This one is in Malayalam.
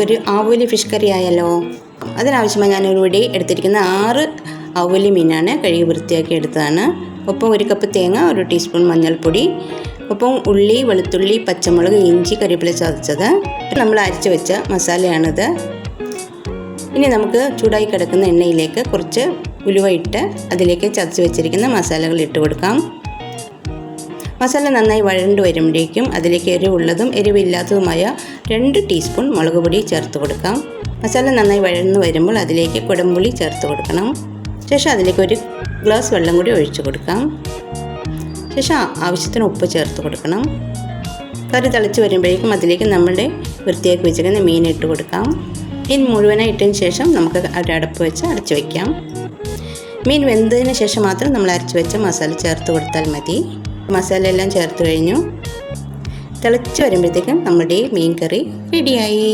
നമുക്കൊരു ആവോലി ഫിഷ് കറി ആയാലോ. അതിനാവശ്യമായി ഞാനിവിടെ എടുത്തിരിക്കുന്ന 6 ആവോലി മീനാണ്. കഴുകി വൃത്തിയാക്കി എടുത്തതാണ്. ഒപ്പം 1 കപ്പ് തേങ്ങ, 1 ടീസ്പൂൺ മഞ്ഞൾപ്പൊടി, ഒപ്പം ഉള്ളി, വെളുത്തുള്ളി, പച്ചമുളക്, ഇഞ്ചി, കരിവേപ്പില ചതച്ചത്. നമ്മൾ അരച്ച് വെച്ച മസാലയാണിത്. ഇനി നമുക്ക് ചൂടായി കിടക്കുന്ന എണ്ണയിലേക്ക് കുറച്ച് ഉലുവ ഇട്ട് അതിലേക്ക് ചതച്ച് വെച്ചിരിക്കുന്ന മസാലകൾ ഇട്ട് കൊടുക്കാം. മസാല നന്നായി വഴണ്ട് വരുമ്പോഴേക്കും അതിലേക്ക് എരിവുള്ളതും എരിവില്ലാത്തതുമായ 2 ടീസ്പൂൺ മുളക് പൊടി ചേർത്ത് കൊടുക്കാം. മസാല നന്നായി വഴന്ന് വരുമ്പോൾ അതിലേക്ക് കുടംപുളി ചേർത്ത് കൊടുക്കണം. ശേഷം അതിലേക്ക് 1 ഗ്ലാസ് വെള്ളം കൂടി ഒഴിച്ചു കൊടുക്കാം. ശേഷം ആവശ്യത്തിന് ഉപ്പ് ചേർത്ത് കൊടുക്കണം. കറി തിളച്ച് വരുമ്പോഴേക്കും അതിലേക്ക് നമ്മുടെ വൃത്തിയാക്കി വെച്ചിരിക്കുന്ന മീൻ ഇട്ട് കൊടുക്കാം. മീൻ മുഴുവനായി ഇട്ടതിന് ശേഷം നമുക്ക് അടപ്പ് വെച്ച് അടച്ചു വയ്ക്കാം. മീൻ വെന്തതിന് ശേഷം മാത്രം നമ്മൾ അരച്ച് വെച്ച മസാല ചേർത്ത് കൊടുത്താൽ മതി. മസാല എല്ലാം ചേർത്ത് കഴിഞ്ഞു. തിളച്ച് വരുമ്പോഴത്തേക്കും നമ്മുടെ മീൻ കറി റെഡിയായി.